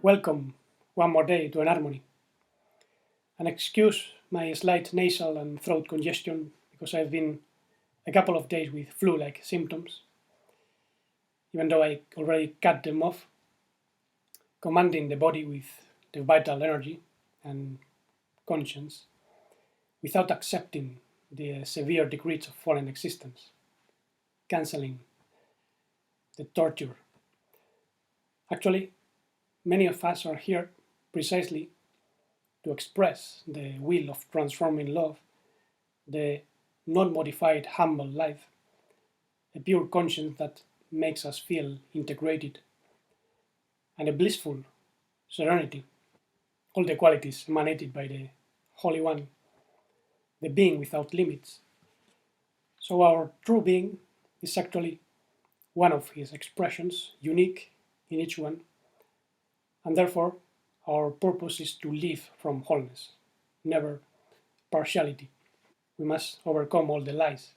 Welcome one more day to an harmony. And excuse my slight nasal and throat congestion because I've been a couple of days with flu-like symptoms, even though I already cut them off, commanding the body with the vital energy and conscience without accepting the severe degrees of fallen existence, cancelling the torture. Actually, many of us are here precisely to express the will of transforming love, the non-modified humble life, a pure conscience that makes us feel integrated, and a blissful serenity, all the qualities emanated by the Holy One, the being without limits. So our true being is actually one of his expressions, unique in each one, and therefore our purpose is to live from wholeness, never partiality. We must overcome all the lies.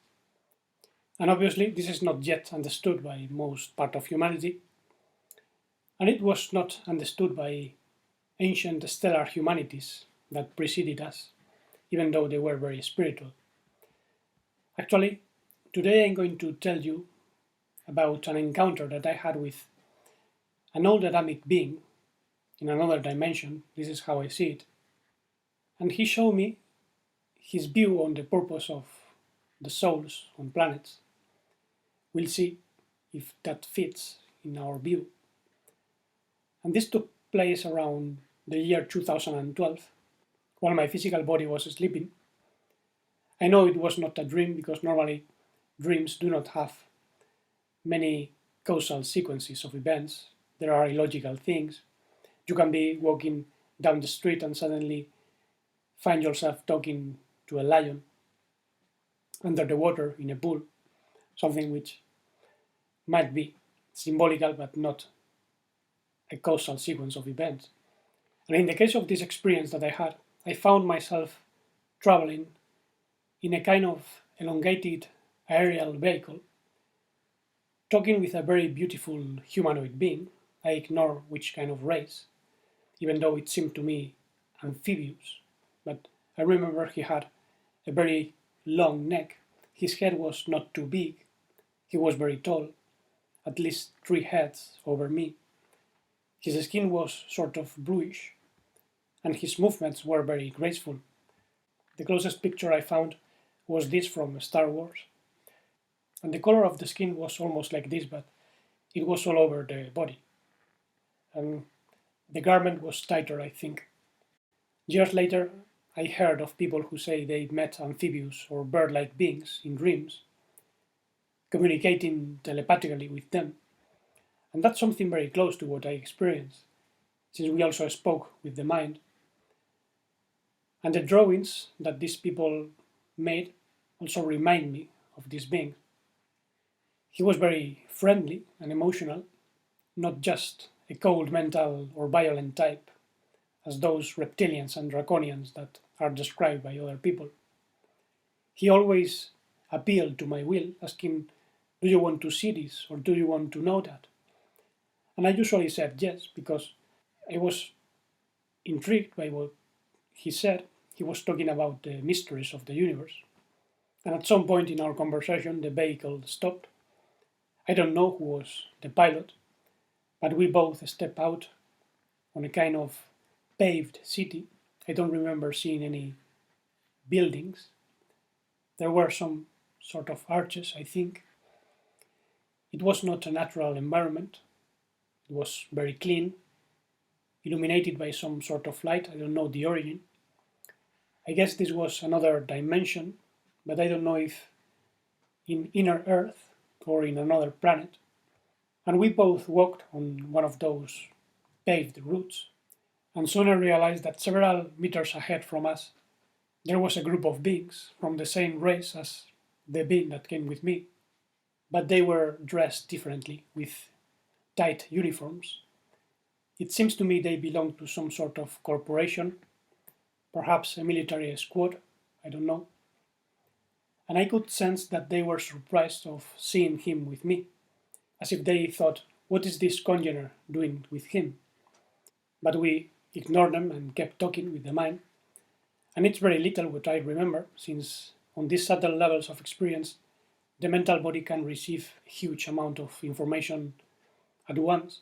And obviously this is not yet understood by most part of humanity, and it was not understood by ancient stellar humanities that preceded us, even though they were very spiritual. Actually, today I'm going to tell you about an encounter that I had with an old Adamic being in another dimension. This is how I see it. And he showed me his view on the purpose of the souls on planets. We'll see if that fits in our view. And this took place around the year 2012, while my physical body was sleeping. I know it was not a dream because normally dreams do not have many causal sequences of events. There are illogical things. You can be walking down the street and suddenly find yourself talking to a lion under the water in a pool, something which might be symbolical but not a causal sequence of events. And in the case of this experience that I had, I found myself traveling in a kind of elongated aerial vehicle, talking with a very beautiful humanoid being. I ignore which kind of race, even though it seemed to me amphibious. But I remember he had a very long neck. His head was not too big. He was very tall, at least 3 heads over me. His skin was sort of bluish, and his movements were very graceful. The closest picture I found was this from Star Wars. And the color of the skin was almost like this, but it was all over the body. And the garment was tighter, I think. Years later, I heard of people who say they met amphibious or bird-like beings in dreams, communicating telepathically with them. And that's something very close to what I experienced, since we also spoke with the mind. And the drawings that these people made also remind me of this being. He was very friendly and emotional, not just a cold mental or violent type, as those reptilians and draconians that are described by other people. He always appealed to my will, asking, "Do you want to see this, or do you want to know that?" And I usually said yes, because I was intrigued by what he said. He was talking about the mysteries of the universe. And at some point in our conversation, the vehicle stopped. I don't know who was the pilot, but we both stepped out on a kind of paved city. I don't remember seeing any buildings. There were some sort of arches, I think. It was not a natural environment. It was very clean, illuminated by some sort of light. I don't know the origin. I guess this was another dimension, but I don't know if in inner Earth or in another planet. And we both walked on one of those paved routes. And soon I realized that several meters ahead from us, there was a group of beings from the same race as the being that came with me. But they were dressed differently, with tight uniforms. It seems to me they belonged to some sort of corporation, perhaps a military squad, I don't know. And I could sense that they were surprised of seeing him with me, as if they thought, what is this congener doing with him? but we ignored them and kept talking with the mind. And it's very little what I remember, since on these subtle levels of experience, the mental body can receive a huge amount of information at once.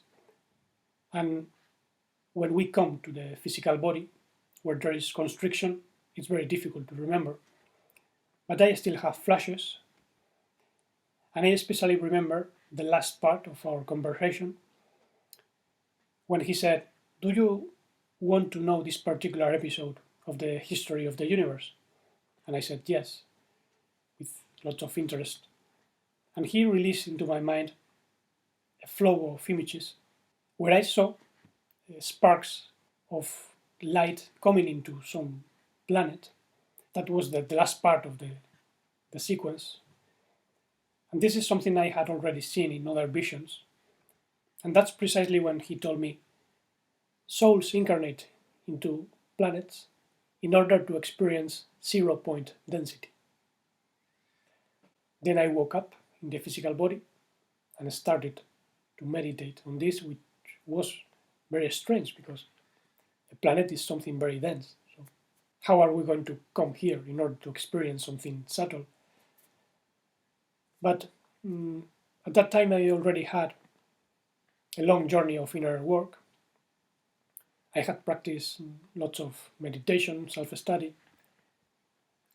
And when we come to the physical body, where there is constriction, it's very difficult to remember. But I still have flashes, and I especially remember the last part of our conversation when he said, "Do you want to know this particular episode of the history of the universe?" And I said yes, with lots of interest. And he released into my mind a flow of images where I saw sparks of light coming into some planet. That was the last part of the sequence. And this is something I had already seen in other visions. And that's precisely when he told me souls incarnate into planets in order to experience 0-point density. Then I woke up in the physical body and started to meditate on this, which was very strange because a planet is something very dense. So how are we going to come here in order to experience something subtle? But at that time I already had a long journey of inner work. I had practiced lots of meditation, self-study,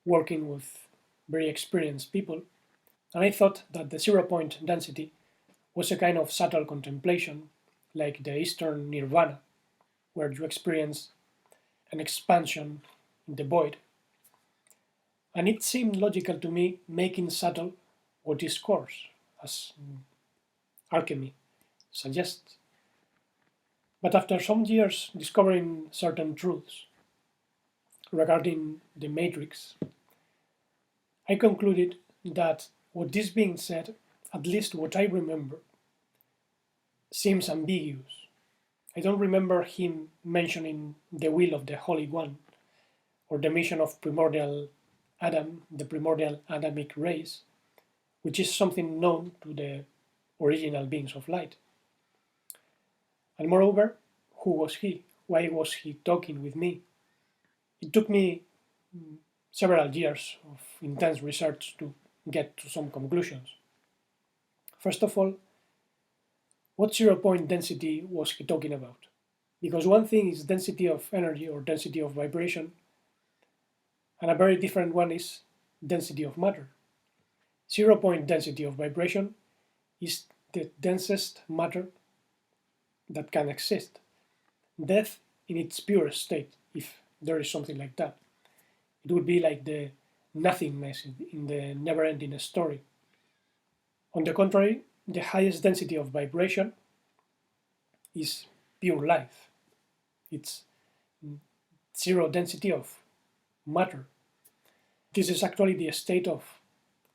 working with very experienced people, and I thought that the 0-point density was a kind of subtle contemplation, like the Eastern Nirvana, where you experience an expansion in the void. And it seemed logical to me, making subtle what is coarse, as alchemy suggests. But after some years discovering certain truths regarding the matrix, I concluded that what this being said, at least what I remember, seems ambiguous. I don't remember him mentioning the will of the Holy One or the mission of primordial Adam, the primordial Adamic race, which is something known to the original beings of light. And moreover, who was he? Why was he talking with me? It took me several years of intense research to get to some conclusions. First of all, what 0-point density was he talking about? Because one thing is density of energy or density of vibration, and a very different one is density of matter. 0-point density of vibration is the densest matter that can exist. Death in its purest state, if there is something like that. It would be like the nothingness in the never-ending story. On the contrary, the highest density of vibration is pure life. It's 0 density of matter. This is actually the state of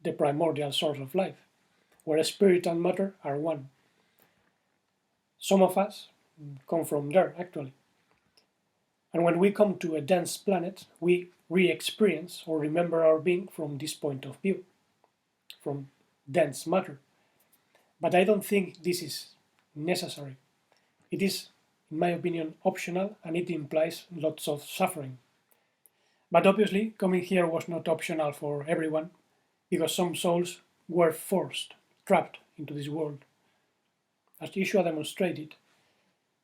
the primordial source of life, where spirit and matter are one. Some of us come from there, actually. And when we come to a dense planet, we re-experience or remember our being from this point of view, from dense matter. But I don't think this is necessary. It is, in my opinion, optional, and it implies lots of suffering. But obviously, coming here was not optional for everyone, because some souls were forced, trapped into this world. As Yeshua demonstrated,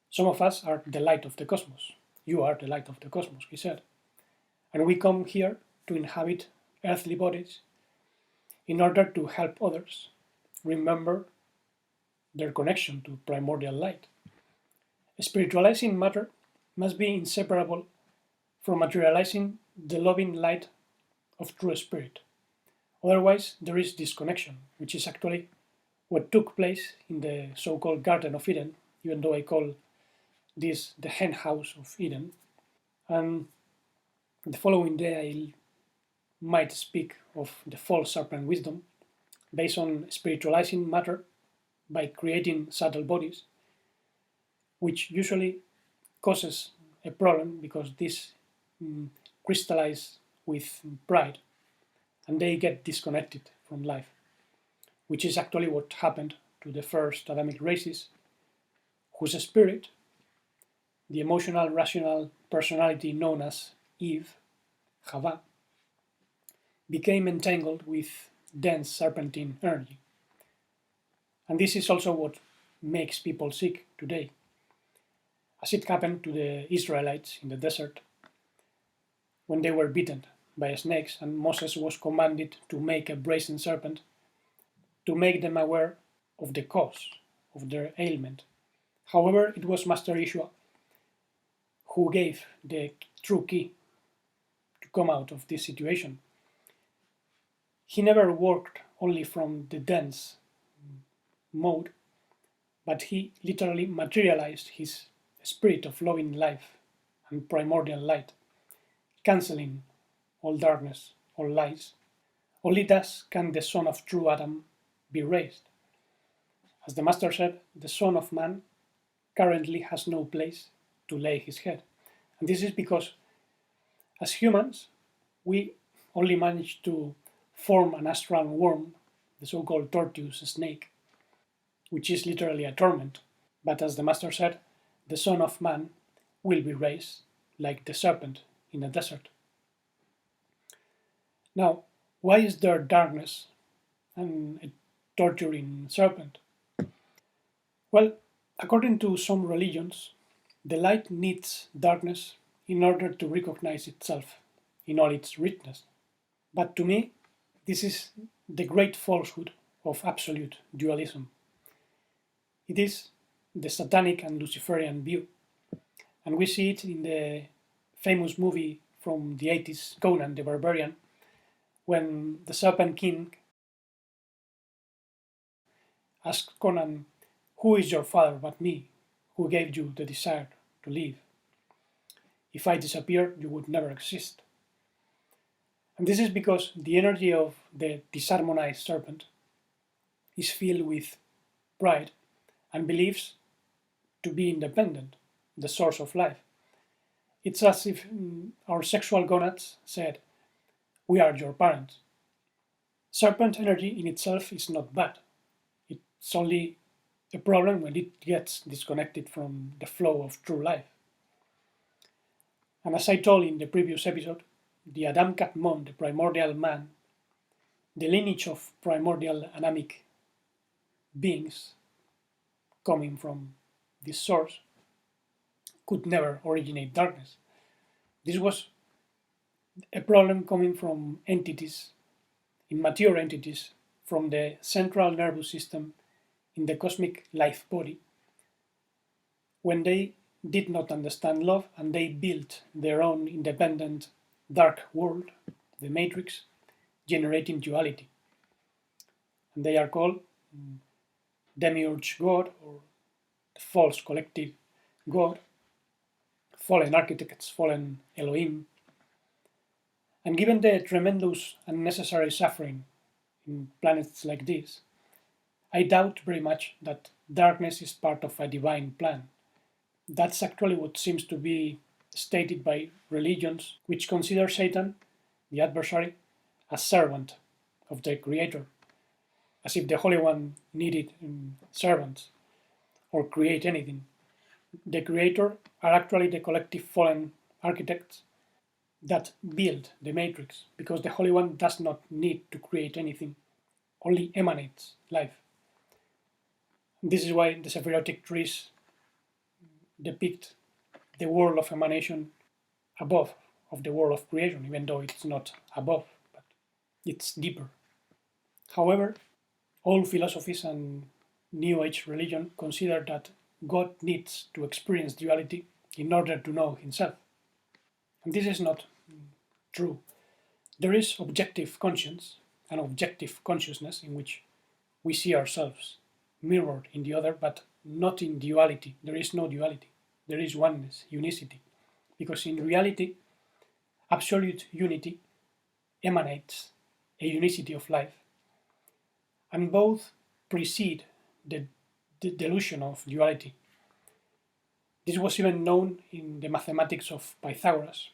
some of us are the light of the cosmos. You are the light of the cosmos, he said. And we come here to inhabit earthly bodies in order to help others remember their connection to primordial light. Spiritualizing matter must be inseparable from materializing the loving light of true spirit. Otherwise, there is disconnection, which is actually what took place in the so-called Garden of Eden, even though I call this the hen house of Eden. And the following day I might speak of the false serpent wisdom based on spiritualizing matter by creating subtle bodies, which usually causes a problem because these crystallize with pride and they get disconnected from life, which is actually what happened to the first Adamic races, whose spirit the emotional rational personality known as YHVH, became entangled with dense serpentine energy. And this is also what makes people sick today. As it happened to the Israelites in the desert, when they were bitten by snakes and Moses was commanded to make a brazen serpent to make them aware of the cause of their ailment. However, it was Master Yeshua who gave the true key to come out of this situation. He never worked only from the dense mode, but he literally materialized his spirit of loving life and primordial light, cancelling all darkness, all lies. Only thus can the Son of True Adam be raised. As the Master said, the Son of Man currently has no place to lay his head. And this is because, as humans, we only manage to form an astral worm, the so-called tortoise snake, which is literally a torment. But as the Master said, the Son of Man will be raised like the serpent in the desert. Now, why is there darkness and a torturing serpent? Well, according to some religions, the light needs darkness in order to recognize itself in all its richness. But to me, this is the great falsehood of absolute dualism. It is the satanic and Luciferian view, and we see it in the famous movie from the 80s, Conan the Barbarian, when the Serpent King asks Conan, "Who is your father but me, who gave you the desire to live? If I disappear, you would never exist." And this is because the energy of the disharmonized serpent is filled with pride and believes to be independent, the source of life. It's as if our sexual gonads said, "We are your parents." Serpent energy in itself is not bad. It's only a problem when it gets disconnected from the flow of true life. And as I told in the previous episode, the Adam Kadmon, the primordial man, the lineage of primordial Adamic beings coming from this source, could never originate darkness. This was a problem coming from entities, immature entities, from the central nervous system in the cosmic life body, when they did not understand love and they built their own independent dark world, the Matrix, generating duality. And they are called Demiurge God, or the false collective God, fallen architects, fallen Elohim. And given the tremendous unnecessary suffering in planets like this, I doubt very much that darkness is part of a divine plan. That's actually what seems to be stated by religions which consider Satan, the adversary, as servant of the Creator, as if the Holy One needed servants or create anything. The Creator are actually the collective fallen architects that build the Matrix, because the Holy One does not need to create anything, only emanates life. This is why the Sephirotic trees depict the world of emanation above of the world of creation, even though it's not above, but it's deeper. However, all philosophies and New Age religion consider that God needs to experience duality in order to know himself. And this is not true. There is objective conscience and objective consciousness in which we see ourselves mirrored in the other, but not in duality. There is no duality. There is oneness, unicity. Because in reality, absolute unity emanates a unicity of life. And both precede the delusion of duality. This was even known in the mathematics of Pythagoras,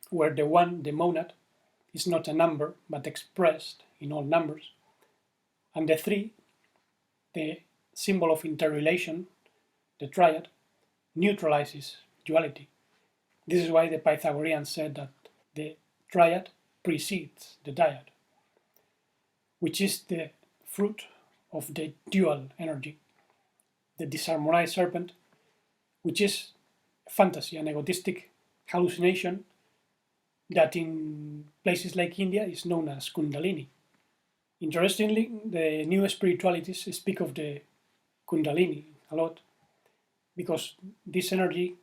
where the one, the monad, is not a number but expressed in all numbers, and the three, the symbol of interrelation, the triad, neutralizes duality. This is why the Pythagoreans said that the triad precedes the dyad, which is the fruit of the dual energy, the disharmonized serpent, which is a fantasy, an egotistic hallucination that in places like India is known as Kundalini. Interestingly, the new spiritualities speak of the Kundalini a lot because this energy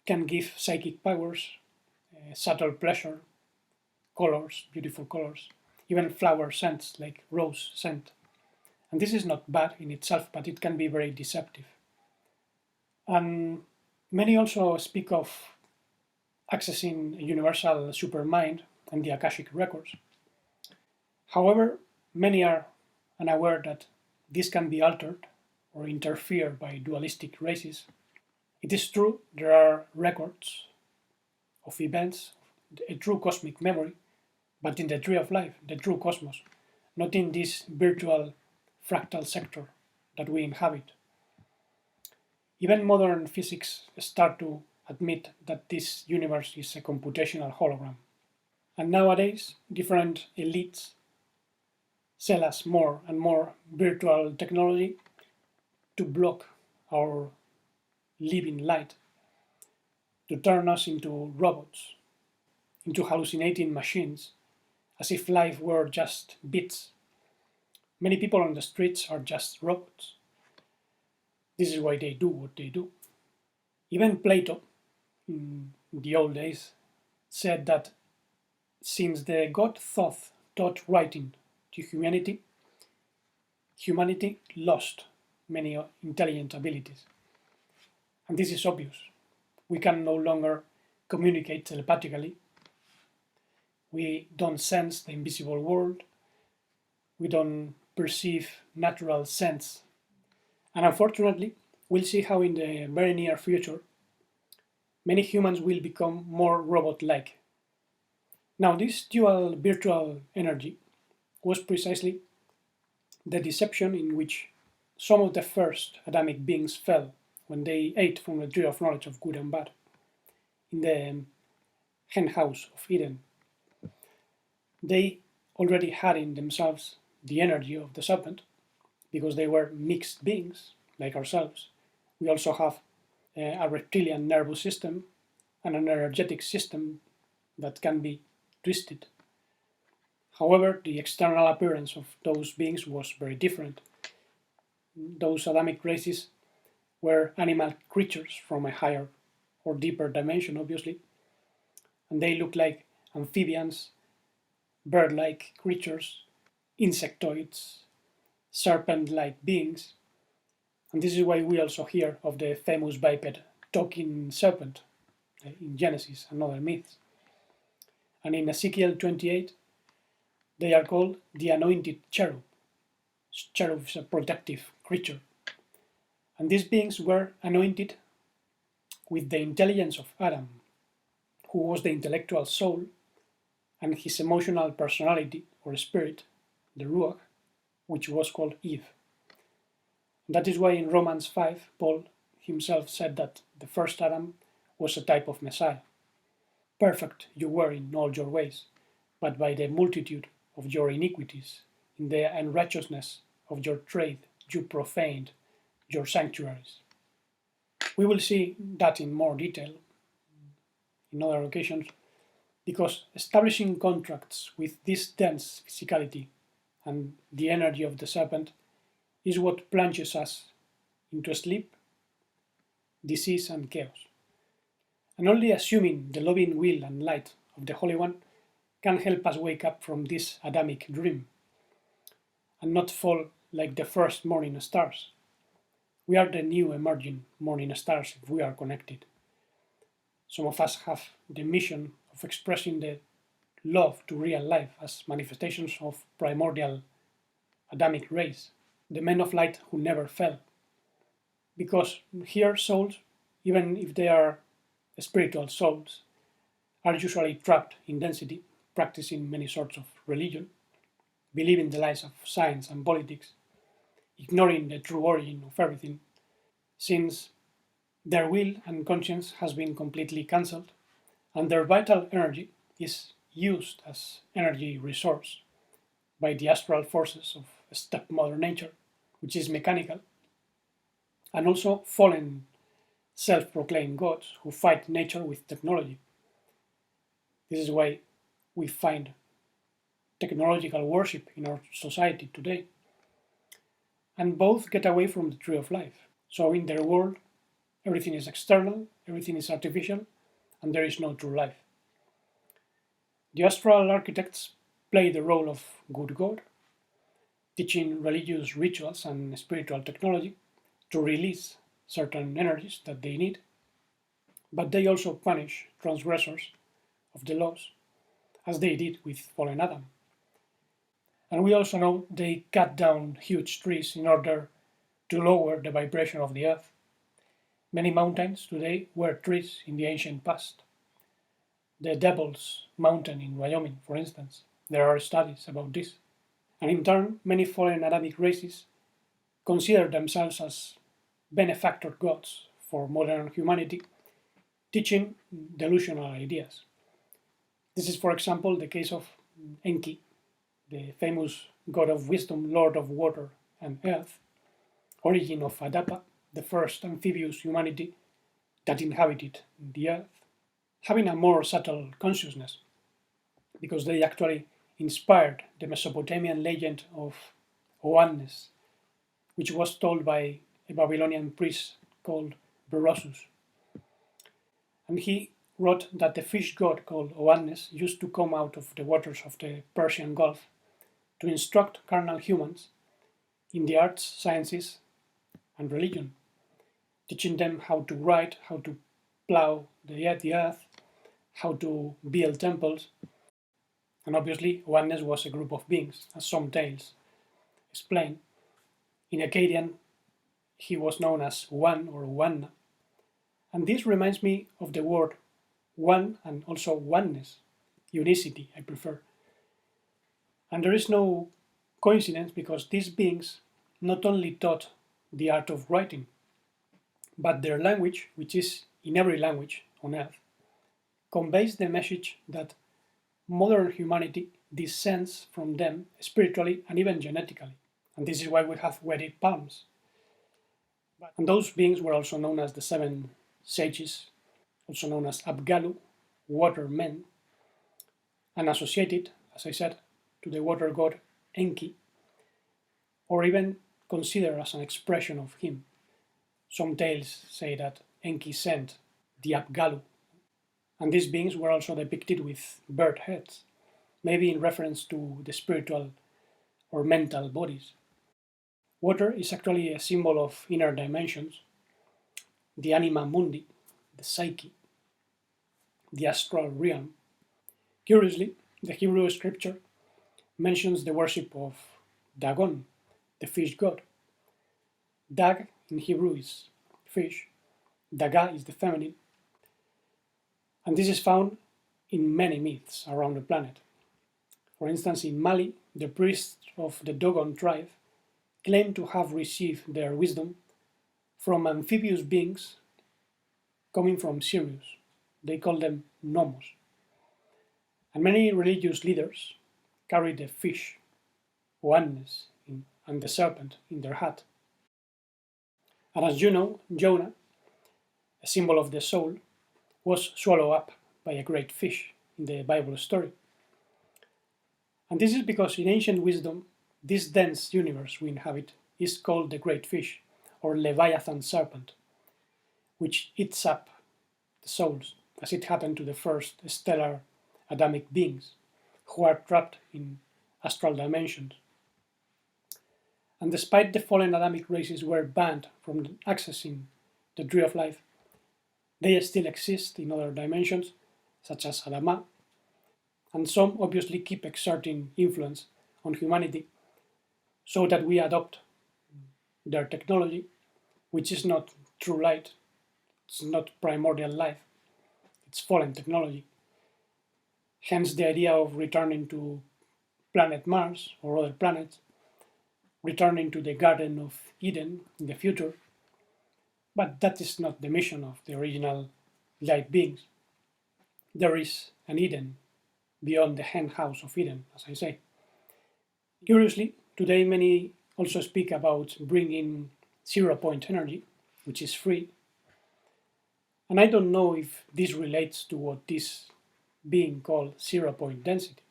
can give psychic powers, subtle pleasure, colors, beautiful colors, even flower scents like rose scent. And this is not bad in itself, but it can be very deceptive. And many also speak of accessing a universal supermind and the Akashic records. However, many are unaware that this can be altered or interfered by dualistic races. It is true there are records of events, a true cosmic memory, but in the tree of life, the true cosmos, not in this virtual fractal sector that we inhabit. Even modern physics start to admit that this universe is a computational hologram. And nowadays, different elites sell us more and more virtual technology to block our living light, to turn us into robots, into hallucinating machines, as if life were just bits. Many people on the streets are just robots. This is why they do what they do. Even Plato, in the old days, said that since the god Thoth taught writing to humanity, humanity lost many intelligent abilities. And this is obvious. We can no longer communicate telepathically. We don't sense the invisible world. We don't perceive natural sense. And unfortunately, we'll see how in the very near future, many humans will become more robot-like. Now, this dual virtual energy was precisely the deception in which some of the first Adamic beings fell when they ate from the tree of knowledge of good and bad in the hen house of Eden. They already had in themselves the energy of the serpent because they were mixed beings like ourselves. We also have a reptilian nervous system and an energetic system that can be twisted. However, the external appearance of those beings was very different. Those Adamic races were animal creatures from a higher or deeper dimension, obviously, and they looked like amphibians, bird-like creatures, insectoids, serpent-like beings. And this is why we also hear of the famous biped talking serpent in Genesis and other myths. And in Ezekiel 28, they are called the anointed cherub. Cherub is a protective creature. And these beings were anointed with the intelligence of Adam, who was the intellectual soul, and his emotional personality or spirit, the Ruach, which was called Eve. And that is why in Romans 5, Paul himself said that the first Adam was a type of Messiah. Perfect you were in all your ways, but by the multitude of your iniquities, in the unrighteousness of your trade, you profaned your sanctuaries. We will see that in more detail in other occasions, because establishing contracts with this dense physicality and the energy of the serpent is what plunges us into sleep, disease, and chaos. And only assuming the loving will and light of the Holy One can help us wake up from this Adamic dream and not fall like the first morning stars. We are the new emerging morning stars if we are connected. Some of us have the mission of expressing the love to real life as manifestations of primordial Adamic rays, the men of light who never fell. Because here souls, even if they are spiritual souls, are usually trapped in density, practicing many sorts of religion, believing the lies of science and politics, ignoring the true origin of everything, since Their will and conscience has been completely cancelled, and their vital energy is used as energy resource by the astral forces of stepmother nature, which is mechanical, and also fallen self-proclaimed gods who fight nature with technology. This is why we find technological worship in our society today. And both get away from the tree of life. So in their world, everything is external, everything is artificial, and there is no true life. The astral architects play the role of good god, teaching religious rituals and spiritual technology to release certain energies that they need, but they also punish transgressors of the laws, as they did with fallen Adam. And we also know they cut down huge trees in order to lower the vibration of the earth. Many mountains today were trees in the ancient past. The Devil's Mountain in Wyoming, for instance, there are studies about this. And in turn, many fallen Adamic races consider themselves as benefactor gods for modern humanity, teaching delusional ideas. This is, for example, the case of Enki, the famous god of wisdom, lord of water and earth, origin of Adapa, the first amphibious humanity that inhabited the earth, having a more subtle consciousness, because they actually inspired the Mesopotamian legend of Oannes, which was told by a Babylonian priest called Berossus. And he wrote that the fish god called Oannes used to come out of the waters of the Persian Gulf to instruct carnal humans in the arts, sciences, and religion, teaching them how to write, how to plow the earth, how to build temples. And obviously, Oneness was a group of beings, as some tales explain. In Akkadian, he was known as One or Wanna. And this reminds me of the word one and also oneness, unicity, I prefer. And there is no coincidence, because these beings not only taught the art of writing, but their language, which is in every language on earth, conveys the message that modern humanity descends from them spiritually and even genetically. And this is why we have wedded palms. And those beings were also known as the seven sages, also known as Abgalu, water men, and associated, as I said, to the water god Enki, or even considered as an expression of him. Some tales say that Enki sent the Abgalu, and these beings were also depicted with bird heads, maybe in reference to the spiritual or mental bodies. Water is actually a symbol of inner dimensions, the anima mundi, the psyche, the astral realm. Curiously, the Hebrew scripture mentions the worship of Dagon, the fish god. Dag in Hebrew is fish, Daga is the feminine, and this is found in many myths around the planet. For instance, in Mali, the priests of the Dogon tribe claim to have received their wisdom from amphibious beings coming from Sirius. They call them NOMMOS. And many religious leaders carry the fish, ONENESS, and the serpent in their hat. And as you know, Jonah, a symbol of the soul, was swallowed up by a great fish in the Bible story. And this is because in ancient wisdom, this dense universe we inhabit is called the great fish, or Leviathan serpent, which eats up the souls, as it happened to the first stellar Adamic beings, who are trapped in astral dimensions. And despite the fallen Adamic races were banned from accessing the tree of life, they still exist in other dimensions, such as Adama, and some obviously keep exerting influence on humanity so that we adopt their technology, which is not true light, it's not primordial life, it's fallen technology. Hence the idea of returning to planet Mars or other planets, returning to the Garden of Eden in the future, But that is not the mission of the original light beings. There is an Eden beyond the hen house of Eden, as I say. Curiously, today many also speak about bringing zero-point energy, which is free. And I don't know if this relates to what is being called zero-point density.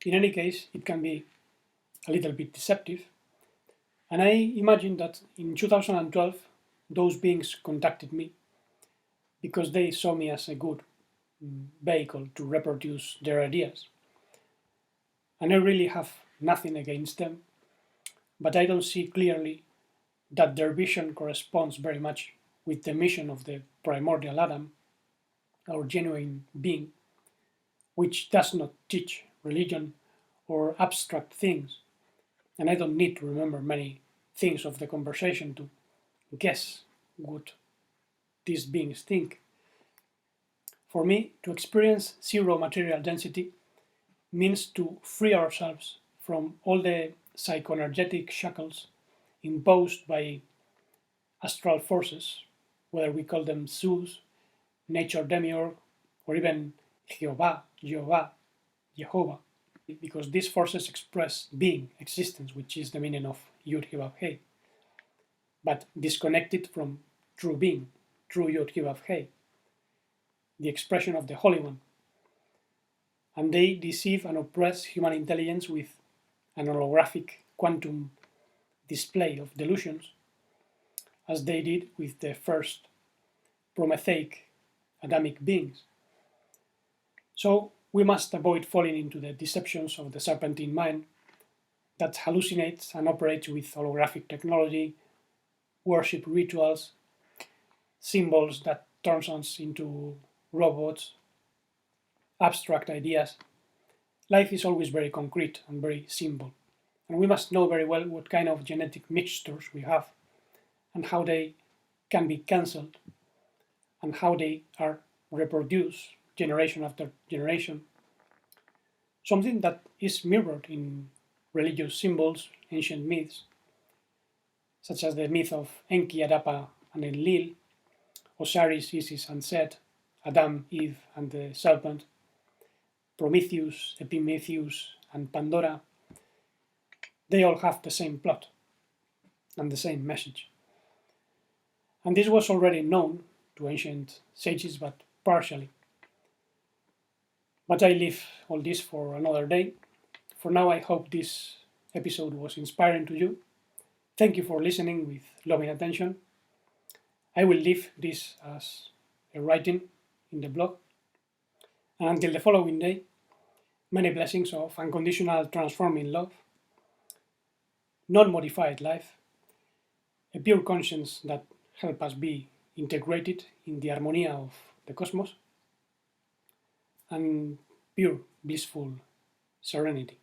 In any case, it can be a little bit deceptive. And I imagine that in 2012, those beings contacted me because they saw me as a good vehicle to reproduce their ideas. And I really have nothing against them, but I don't see clearly that their vision corresponds very much with the mission of the primordial Adam, our genuine being, which does not teach religion or abstract things. And I don't need to remember many things of the conversation to guess what these beings think. For me, to experience zero material density means to free ourselves from all the psychoenergetic shackles imposed by astral forces, whether we call them Zeus, nature demiurge, or even Jehovah, because these forces express being, existence, which is the meaning of YHVH, but disconnected from true being, true YHVH, the expression of the Holy One. And they deceive and oppress human intelligence with an holographic quantum display of delusions, as they did with the first Prometheic Adamic beings. So we must avoid falling into the deceptions of the serpentine mind that hallucinates and operates with holographic technology, worship rituals, symbols that turns us into robots, abstract ideas. Life is always very concrete and very simple, and we must know very well what kind of genetic mixtures we have and how they can be cancelled and how they are reproduced generation after generation. Something that is mirrored in religious symbols, ancient myths, such as the myth of Enki, Adapa, and Enlil, Osiris, Isis, and Set, Adam, Eve, and the serpent, Prometheus, Epimetheus, and Pandora. They all have the same plot and the same message. And this was already known to ancient sages, but partially. But I leave all this for another day. For now, I hope this episode was inspiring to you. Thank you for listening with loving attention. I will leave this as a writing in the blog. And until the following day, many blessings of unconditional transforming love, non-modified life, a pure conscience that helps us be integrated in the harmonia of the cosmos, and pure blissful serenity.